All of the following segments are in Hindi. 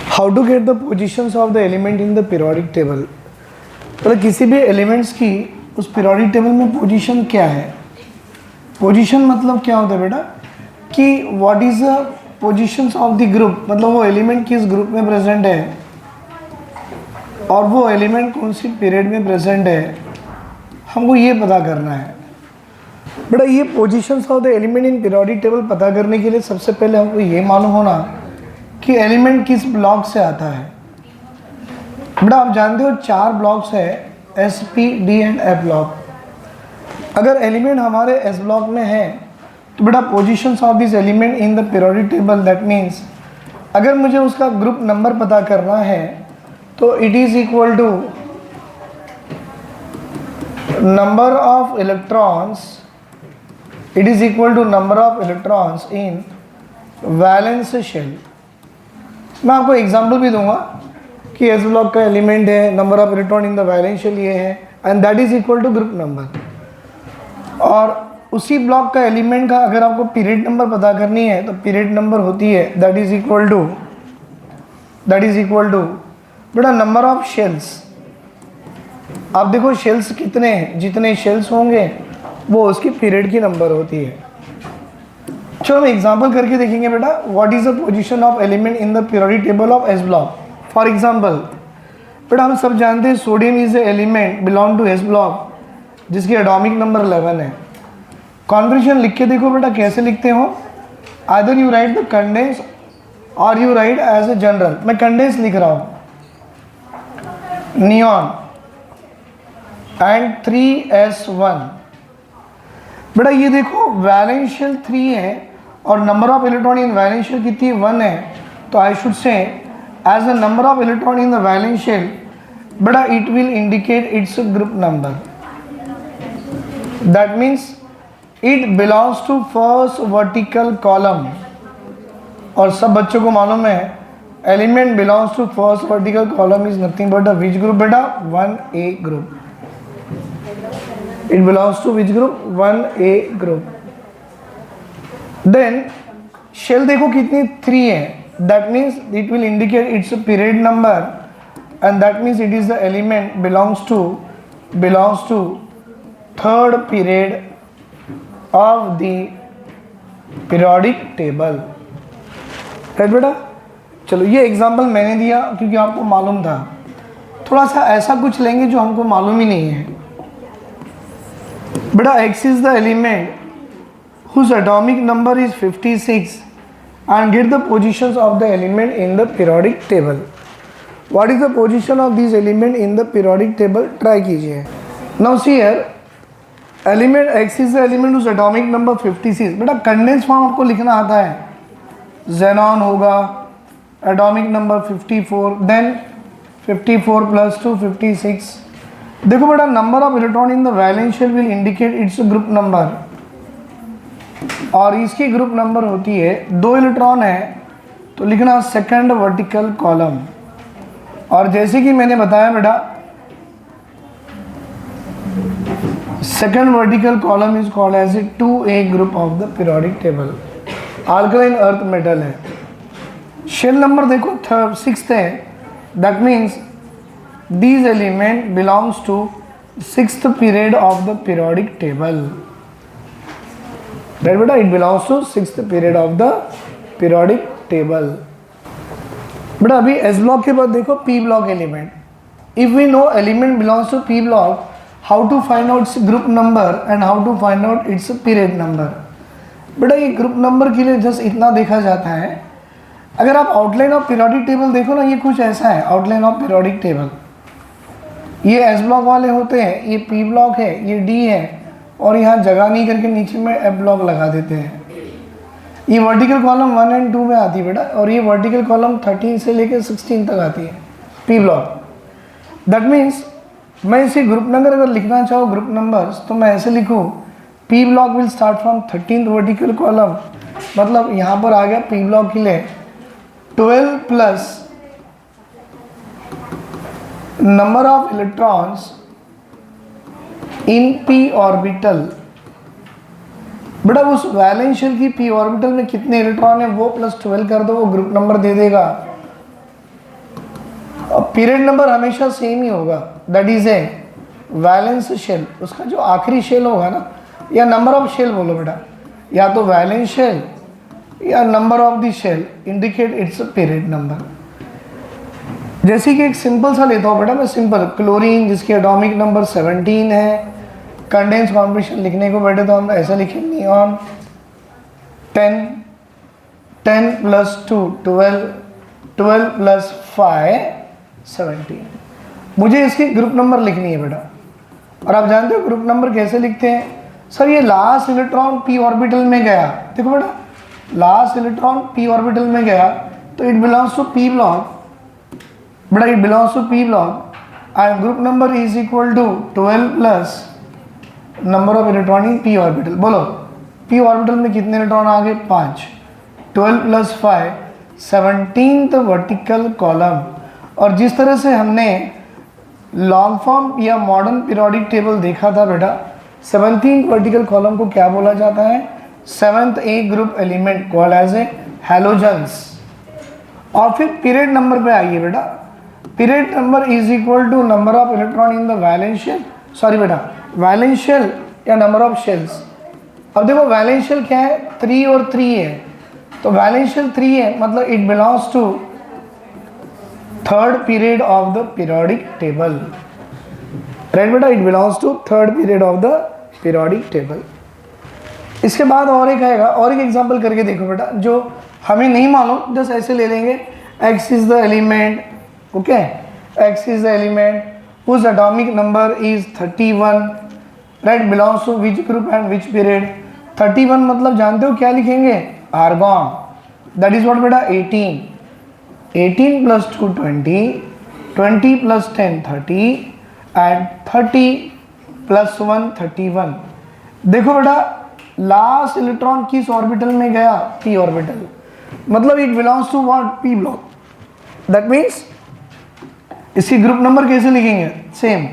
How to get the positions of the element in the periodic table. मतलब किसी भी एलिमेंट्स की उस पीरियोडिक टेबल में पोजीशन क्या है। पोजीशन मतलब क्या होता है बेटा कि what is the positions of the group, मतलब वो एलिमेंट किस ग्रुप में प्रेजेंट है और वो एलिमेंट कौन सी पीरियड में प्रेजेंट है, हमको ये पता करना है। बेटा ये positions of the element in periodic table पता करने के लिए सबसे पहले हमको ये मालूम होना कि एलिमेंट किस ब्लॉक से आता है। बेटा आप जानते हो 4 ब्लॉक्स है, S, P, D and F block. अगर एलिमेंट हमारे एस ब्लॉक में है तो बेटा positions of this element in the periodic table, that means अगर मुझे उसका ग्रुप नंबर पता करना है तो it is equal to number of electrons, it is equal to number of electrons in valence shell. मैं आपको एग्जांपल भी दूंगा कि एस ब्लॉक का एलिमेंट है, number of electron in the valence shell ये है and that is equal to group number. और उसी ब्लॉक का एलिमेंट का अगर आपको पीरियड नंबर पता करनी है तो पीरियड नंबर होती है दैट इज इक्वल टू बेटा नंबर ऑफ शेल्स। आप देखो शेल्स कितने हैं, जितने शेल्स होंगे वो उसकी पीरियड की नंबर होती है। चलो हम एग्जांपल करके देखेंगे बेटा what is the position of element in the periodic table of S block. For example बेटा हम सब जानते हैं sodium is a element belong to S block जिसकी एटॉमिक नंबर 11 है। कॉन्फिगरेशन लिख के देखो बेटा कैसे लिखते हो, either you write the condense और you write as a general. मैं कंडेंस लिख रहा हूँ, नियॉन एंड 3s1। बेटा ये देखो वैलेंस शेल 3 है और number of electron in valence shell कितनी 1 है, तो I should say as the number of electron in the valence shell बेटा it will indicate its group number, that means it belongs to first vertical column. और सब बच्चों को मालूम है element belongs to first vertical column is nothing but which group बेटा 1A group. It belongs to which group 1A group. Then shell देखो कितनी 3 है, that means it will indicate its period number and that means it is the element belongs to third period of the periodic table. right बेटा। चलो ये एग्जांपल मैंने दिया क्योंकि आपको मालूम था। थोड़ा सा ऐसा कुछ लेंगे जो हमको मालूम ही नहीं है। बेटा X is the element whose atomic number is 56 and get the positions of the element in the periodic table. What is the position of these element in the periodic table? Try कीजिए। Now see here, element X is the element whose atomic number 56। बेटा कंडेंस फॉर्म आपको लिखना आता है, xenon होगा atomic number 54, then 54 plus 2 56। देखो बेटा number of electron in the valence shell will indicate its group number और इसकी ग्रुप नंबर होती है 2 इलेक्ट्रॉन है तो लिखना सेकंड वर्टिकल कॉलम। और जैसे कि मैंने बताया बेटा second vertical column is called as a 2A group of the periodic table. Alkaline earth metal है। शेल नंबर देखो 6th है, that means these element belongs to 6th period of the periodic table। right beta, it belongs to 6th period of the periodic table। But अभी S ब्लॉक के बाद देखो P block element. If we know element belongs to P block, how to find out its group number and how to find out its period number. बेटा ये ग्रुप नंबर के लिए जस्ट इतना देखा जाता है। अगर आप आउटलाइन ऑफ पीरियोडिक टेबल देखो ना, ये कुछ ऐसा है आउटलाइन ऑफ पीरियोडिक टेबल। ये एस ब्लॉक वाले होते हैं, ये पी ब्लॉक है, ये डी है और यहाँ जगह नहीं करके नीचे में एफ ब्लॉक लगा देते हैं। ये वर्टिकल कॉलम 1 और 2 में आती है बेटा और ये वर्टिकल कॉलम 13 से लेकर 16 तक आती है पी ब्लॉक। दैट मीन्स मैं इसे ग्रुप नंबर अगर लिखना चाहूँ ग्रुप नंबर्स तो मैं ऐसे लिखूँ P block will start from 13th vertical column, मतलब यहाँ पर आ गया पी ब्लॉक के लिए 12 plus number of electrons in p orbital। बेटा उस वैलेंस शेल की p ऑर्बिटल में कितने इलेक्ट्रॉन है वो प्लस 12 कर दो, वो ग्रुप नंबर दे देगा। और पीरियड नंबर हमेशा सेम ही होगा, that is a valence shell, उसका जो आखिरी शेल होगा ना, या नंबर ऑफ शेल बोलो बेटा, या तो वैलेंस शेल या number of the shell indicate its period number. जैसे कि एक सिंपल सा लेता हूँ बेटा मैं, सिंपल क्लोरीन जिसकी एटॉमिक नंबर 17 है, कंडेंस कॉन्फिगरेशन लिखने को बैठे तो हम ऐसा लिखेंगे नियॉन 10 10 प्लस 2 12 12 प्लस 5 17। मुझे इसकी ग्रुप नंबर लिखनी है बेटा, और आप जानते हो ग्रुप नंबर कैसे लिखते हैं सर, ये लास्ट इलेक्ट्रॉन p ऑर्बिटल में गया, देखो बेटा लास्ट इलेक्ट्रॉन p ऑर्बिटल में गया तो it belongs to p block बेटा, it belongs to p block and group number is equal to 12 plus number of electron in p orbital. बोलो p ऑर्बिटल में कितने इलेक्ट्रॉन आ गए? 5। 12 प्लस 5 17th वर्टिकल कॉलम। और जिस तरह से हमने लॉन्ग फॉर्म या मॉडर्न पीरियोडिक टेबल देखा था बेटा, 17th वर्टिकल कॉलम को क्या बोला जाता है? 7th A group element called as a halogens. और फिर पीरियड नंबर पे आइए बेटा, period number is equal to number of electron in the valence shell, sorry बेटा वैलेंस शेल या नंबर ऑफ शेल्स। अब देखो वैलेंस शेल क्या है? 3 और 3 है, तो वैलेंस शेल 3 है मतलब it belongs to third period of the periodic table, right बेटा, it belongs to third period of the periodic table. इसके बाद और एक आएगा, और एक एग्जांपल करके देखो बेटा, जो हमें नहीं मालूम जस्ट ऐसे ले लेंगे, x is the element, okay, x is the element whose atomic number is 31, right, belongs to which group and which period? 31 मतलब जानते हो क्या लिखेंगे? आर्गॉन, that is what बेटा 18, 18 plus 2 20, 20 plus 10 30 and 30 plus 1 31। देखो बेटा लास्ट इलेक्ट्रॉन किस ऑर्बिटल में गया? p ऑर्बिटल, मतलब it belongs to what? p block. That means इसकी ग्रुप नंबर कैसे लिखेंगे? Same,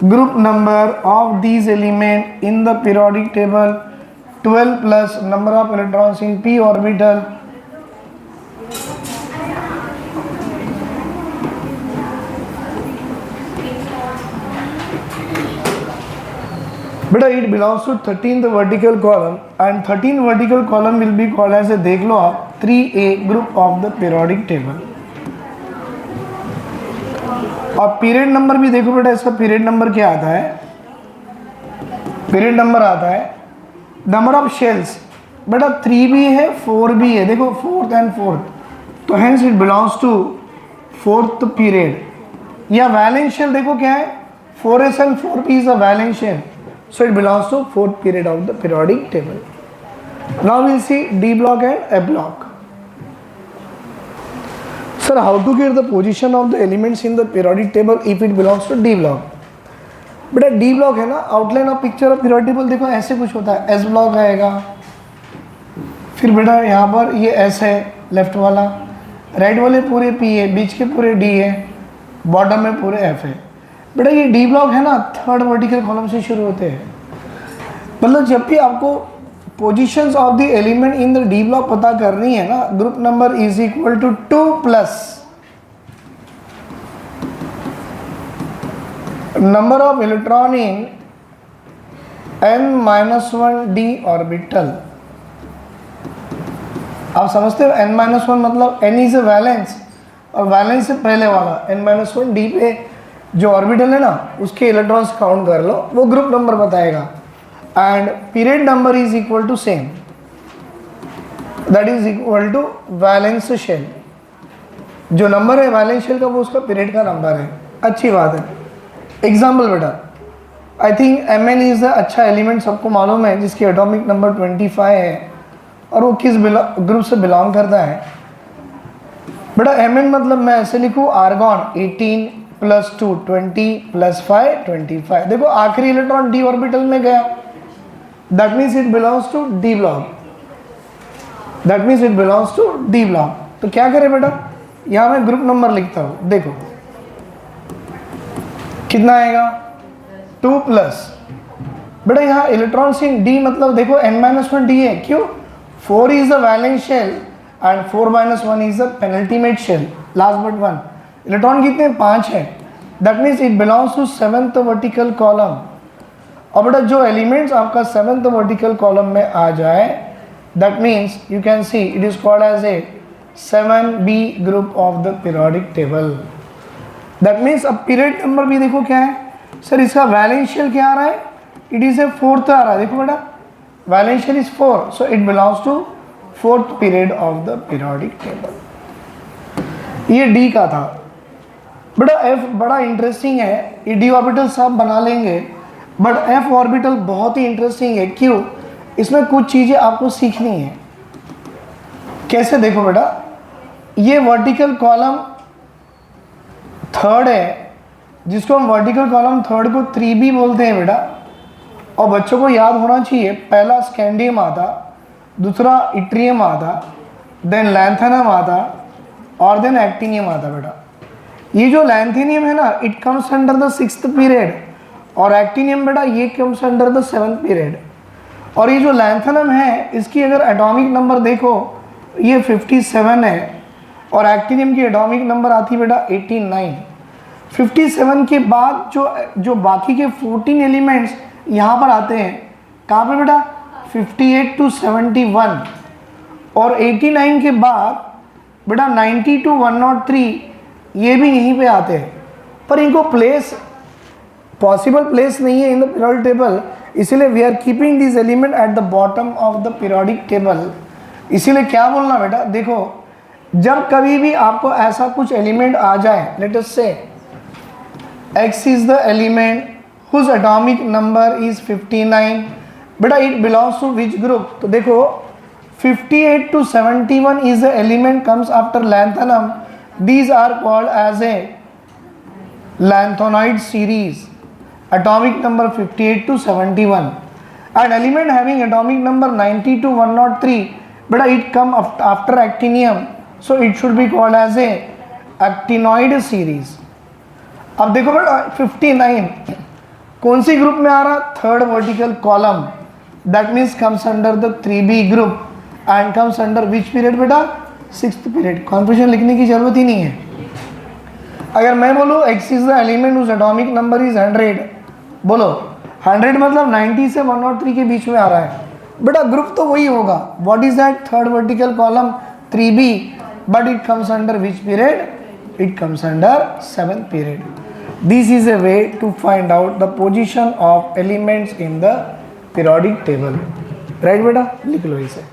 group number of these element in the periodic table 12 plus number of electrons in p orbital. बेटा it belongs to 13th vertical column and 13th vertical column will be called as a, देख लो आप, 3a group of the periodic table. और पीरियड नंबर भी देखो बेटा, इसका पीरियड नंबर क्या आता है? पीरियड नंबर आता है नंबर ऑफ शेल्स, बेटा 3 भी है 4 भी है, देखो 4th एंड 4th, तो hence it belongs to 4th period. या वैलेंस शेल देखो क्या है? 4s and 4p is a valence shell, so it belongs to 4th period of the periodic table. Now we'll see D block and F block. Sir, how to get the position of the elements in the periodic table if it belongs to D block? बेटा D block है ना, outline of picture of periodic table देखो ऐसे कुछ होता है, S ब्लॉक आएगा, फिर बेटा यहाँ पर ये S है लेफ्ट वाला, राइट वाले पूरे P है, बीच के पूरे D है, बॉटम में पूरे F है। बेटा ये डी ब्लॉक है ना, थर्ड वर्टिकल कॉलम से शुरू होते हैं, मतलब जब भी आपको positions of the element in the D block पता करनी है ना, group number is equal to 2 plus number of electron in n-1 d orbital. आप समझते हो n-1 मतलब n इज ए वैलेंस, और वैलेंस से पहले वाला n-1 d पे जो ऑर्बिटल है ना उसके इलेक्ट्रॉन्स काउंट कर लो, वो ग्रुप नंबर बताएगा। And period number is equal to same, that is equal to valence shell, जो नंबर है वैलेंस शेल का वो उसका पीरियड का नंबर है। अच्छी बात है। एग्जाम्पल बेटा, आई थिंक Mn इज अच्छा एलिमेंट सबको मालूम है, जिसकी एटॉमिक नंबर 25 है और वो किस ग्रुप से बिलोंग करता है? बेटा Mn मतलब मैं ऐसे लिखूँ, आर्गॉन 18 प्लस 2 20 प्लस 5 25। देखो आखिरी इलेक्ट्रॉन डी ऑर्बिटल में गया, that means it belongs to D block, that means it belongs to D block. तो क्या करें बेटा, यहाँ मैं ग्रुप नंबर लिखता हूँ, देखो कितना आएगा? 2 प्लस, बेटा यहाँ इलेक्ट्रॉन्स इन डी मतलब देखो n-1 डी है, क्यों? 4 is the valence shell and 4 - 1 is the penultimate shell, last but 1, electron कितने 5 हैं, that means it belongs to 7th vertical column. और बेटा जो एलिमेंट्स आपका 7th वर्टिकल कॉलम में आ जाए, that means you can see it is called as a 7b group of the periodic table. That means अब पीरियड नंबर भी देखो क्या है सर, इसका वैलेंशियल क्या आ रहा है, इट इज ए 4th आ रहा है, देखो बेटा valence shell is 4, so it belongs to 4th period of the periodic table. ये डी का था बेटा। एफ बड़ा इंटरेस्टिंग है, ये डी ऑर्बिटल सब बना लेंगे, बट एफ ऑर्बिटल बहुत ही इंटरेस्टिंग है। क्यों? इसमें कुछ चीज़ें आपको सीखनी है। कैसे? देखो बेटा, ये वर्टिकल कॉलम थर्ड है, जिसको हम वर्टिकल कॉलम थर्ड को 3b बोलते हैं बेटा। और बच्चों को याद होना चाहिए, पहला स्कैंडियम आता, दूसरा इट्रियम आता, देन लैंथेनम आता और देन एक्टिनियम आता बेटा। ये जो लैंथेनियम है ना, it comes under the 6th period, और एक्टिनियम बेटा ये comes under the 7th period. और ये जो लैंथेनम है, इसकी अगर एटॉमिक नंबर देखो ये 57 है, और एक्टिनियम की एटॉमिक नंबर आती है बेटा 89। 57 के बाद जो बाकी के 14 एलिमेंट्स यहाँ पर आते हैं, कहाँ पे बेटा 58 to 71, और 89 के बाद बेटा 90 to 103 ये भी यहीं पे आते हैं। पर इनको प्लेस पॉसिबल प्लेस नहीं है इन द पीरियोडिक टेबल, इसीलिए we are keeping this element at the bottom of the periodic table. इसीलिए क्या बोलना बेटा, देखो जब कभी भी आपको ऐसा कुछ एलिमेंट आ जाए, late us say x is the element whose atomic number is 59, बेटा it belongs to which group? तो देखो 58 to 71 is the element comes after lanthanum, these are called as a lanthanoid series, atomic number 58 to 71. An element having atomic number 90 to 103, but it come after actinium, so it should be called as a actinoid series. अब देखो बेटा 59 कौन सी ग्रुप में आ रहा? Third vertical column, that means comes under the 3b group and comes under which period बेटा? 6th period. कॉन्फ्यूजन लिखने की जरूरत ही नहीं है। अगर मैं बोलूँ x is the element whose atomic number is 100, बोलो 100 मतलब 90 से 103 के बीच में आ रहा है बेटा, ग्रुप तो वही होगा। What is that? Third vertical column 3b, but it comes under which period? It comes under 7th period. This is a way to find out the position of elements in the periodic table. Right बेटा, लिख लो इसे।